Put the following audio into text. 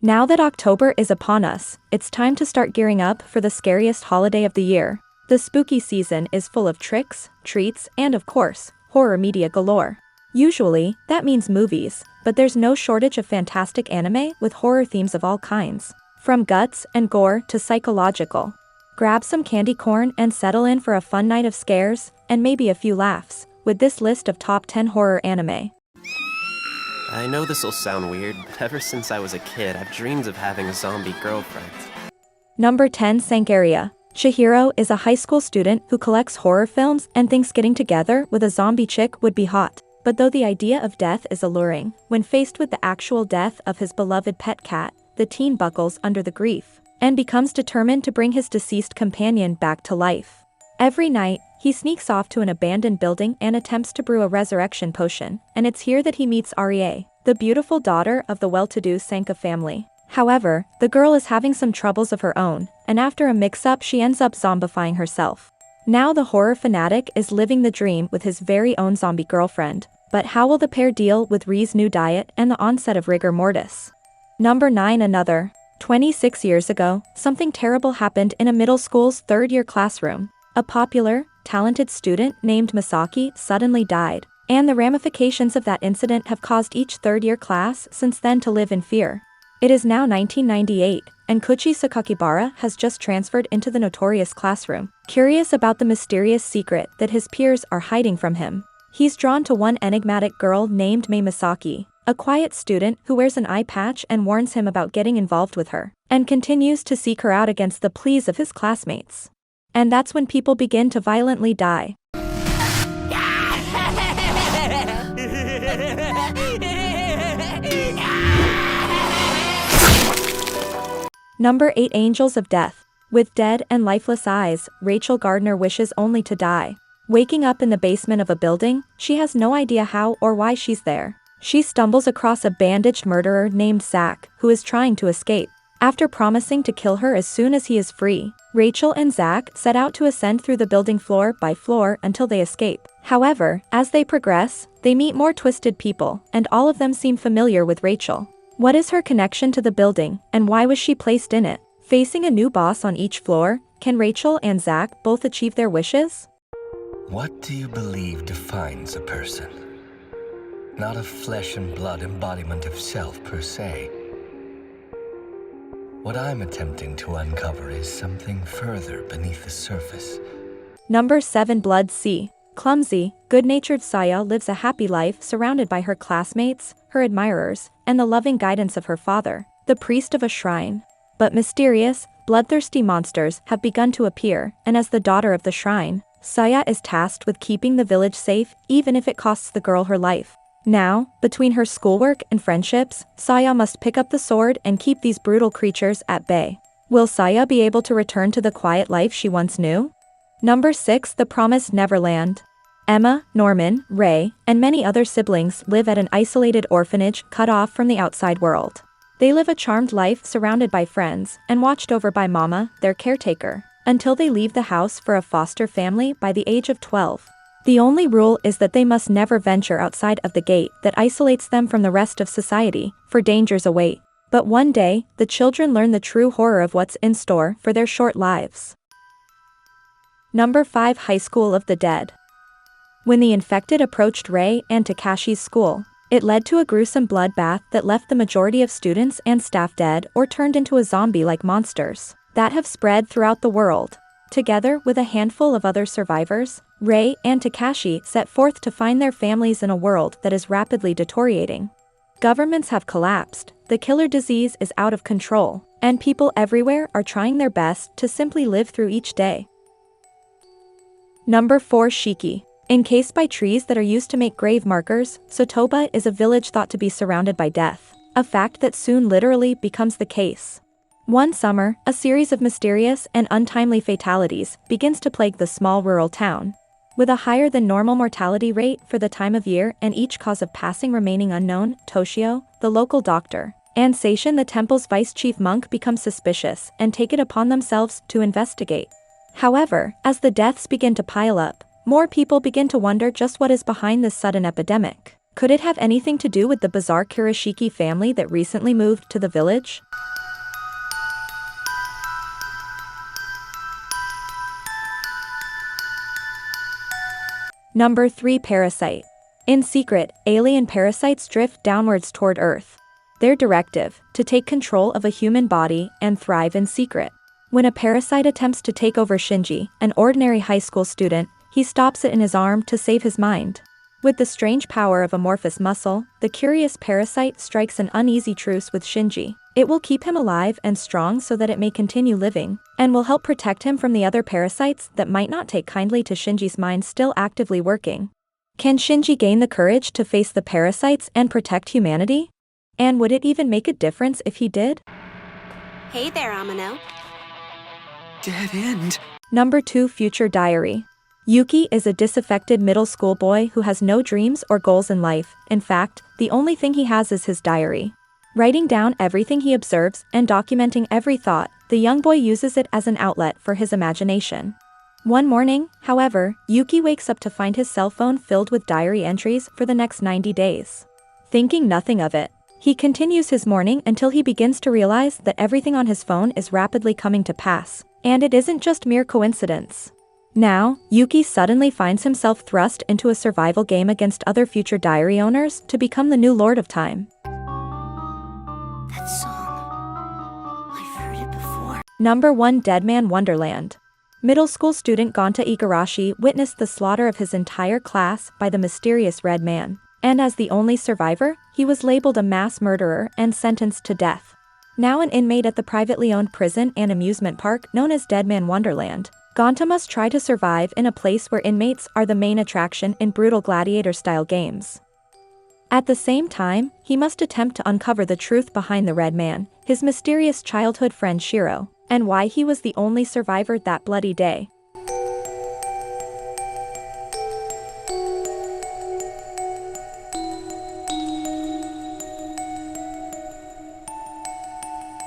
Now that October is upon us, it's time to start gearing up for the scariest holiday of the year. The spooky season is full of tricks, treats, and of course, horror media galore. Usually, that means movies, but there's no shortage of fantastic anime with horror themes of all kinds. From guts and gore to psychological. Grab some candy corn and settle in for a fun night of scares, and maybe a few laughs, with this list of top 10 horror anime. I know this'll sound weird, but ever since I was a kid, I've dreamed of having a zombie girlfriend. Number 10. Sanc Area. Chihiro is a high school student who collects horror films and thinks getting together with a zombie chick would be hot. But though the idea of death is alluring, when faced with the actual death of his beloved pet cat, the teen buckles under the grief, and becomes determined to bring his deceased companion back to life. Every night, he sneaks off to an abandoned building and attempts to brew a resurrection potion, and it's here that he meets Arie, the beautiful daughter of the well-to-do Sanka family. However, the girl is having some troubles of her own, and after a mix-up she ends up zombifying herself. Now the horror fanatic is living the dream with his very own zombie girlfriend, but how will the pair deal with Rie's new diet and the onset of rigor mortis? Number 9. Another. 26 years ago, something terrible happened in a middle school's third-year classroom. A popular, talented student named Misaki suddenly died, and the ramifications of that incident have caused each third-year class since then to live in fear. It is now 1998, and Kuchi Sakakibara has just transferred into the notorious classroom, curious about the mysterious secret that his peers are hiding from him. He's drawn to one enigmatic girl named Mei Misaki, a quiet student who wears an eye patch and warns him about getting involved with her, and continues to seek her out against the pleas of his classmates. And that's when people begin to violently die. Number 8. Angels of Death. With dead and lifeless eyes, Rachel Gardner wishes only to die. Waking up in the basement of a building, she has no idea how or why she's there. She stumbles across a bandaged murderer named Zach, who is trying to escape. After promising to kill her as soon as he is free, Rachel and Zach set out to ascend through the building floor by floor until they escape. However, as they progress, they meet more twisted people, and all of them seem familiar with Rachel. What is her connection to the building, and why was she placed in it? Facing a new boss on each floor, can Rachel and Zach both achieve their wishes? What do you believe defines a person? Not a flesh and blood embodiment of self per se. What I'm attempting to uncover is something further beneath the surface. Number 7. Blood Sea. Clumsy, good-natured Saya lives a happy life surrounded by her classmates, her admirers, and the loving guidance of her father, the priest of a shrine. But mysterious, bloodthirsty monsters have begun to appear, and as the daughter of the shrine, Saya is tasked with keeping the village safe even if it costs the girl her life. Now, between her schoolwork and friendships, Saya must pick up the sword and keep these brutal creatures at bay. Will Saya be able to return to the quiet life she once knew? Number 6. The Promised Neverland. Emma, Norman, Ray, and many other siblings live at an isolated orphanage cut off from the outside world. They live a charmed life surrounded by friends and watched over by Mama, their caretaker, until they leave the house for a foster family by the age of 12. The only rule is that they must never venture outside of the gate that isolates them from the rest of society, for dangers await. But one day, the children learn the true horror of what's in store for their short lives. Number 5. Highschool of the Dead. When the infected approached Rei and Takashi's school, it led to a gruesome bloodbath that left the majority of students and staff dead or turned into a zombie-like monsters that have spread throughout the world. Together with a handful of other survivors, Rei and Takashi set forth to find their families in a world that is rapidly deteriorating. Governments have collapsed, the killer disease is out of control, and people everywhere are trying their best to simply live through each day. Number 4. Shiki. Encased by trees that are used to make grave markers, Sotoba is a village thought to be surrounded by death, a fact that soon literally becomes the case. One summer, a series of mysterious and untimely fatalities begins to plague the small rural town. With a higher than normal mortality rate for the time of year and each cause of passing remaining unknown, Toshio, the local doctor, and Seishin, the temple's vice chief monk, become suspicious and take it upon themselves to investigate. However, as the deaths begin to pile up, more people begin to wonder just what is behind this sudden epidemic. Could it have anything to do with the bizarre Kurashiki family that recently moved to the village? Number 3. Parasite. In secret, alien parasites drift downwards toward Earth. Their directive, to take control of a human body and thrive in secret. When a parasite attempts to take over Shinji, an ordinary high school student, he stops it in his arm to save his mind. With the strange power of amorphous muscle, the curious parasite strikes an uneasy truce with Shinji. It will keep him alive and strong so that it may continue living, and will help protect him from the other parasites that might not take kindly to Shinji's mind still actively working. Can Shinji gain the courage to face the parasites and protect humanity? And would it even make a difference if he did? Hey there, Amino. Dead end. Number 2. Future Diary. Yuki is a disaffected middle school boy who has no dreams or goals in life. In fact, the only thing he has is his diary. Writing down everything he observes and documenting every thought, the young boy uses it as an outlet for his imagination. One morning, however, Yuki wakes up to find his cell phone filled with diary entries for the next 90 days. Thinking nothing of it, he continues his morning until he begins to realize that everything on his phone is rapidly coming to pass, and it isn't just mere coincidence. Now, Yuki suddenly finds himself thrust into a survival game against other future diary owners to become the new Lord of Time. That song. I've heard it before. Number 1. Deadman Wonderland. Middle school student Gonta Igarashi witnessed the slaughter of his entire class by the mysterious Red Man, and as the only survivor, he was labeled a mass murderer and sentenced to death. Now an inmate at the privately owned prison and amusement park known as Deadman Wonderland, Gonta must try to survive in a place where inmates are the main attraction in brutal gladiator-style games. At the same time, he must attempt to uncover the truth behind the Red Man, his mysterious childhood friend Shiro, and why he was the only survivor that bloody day.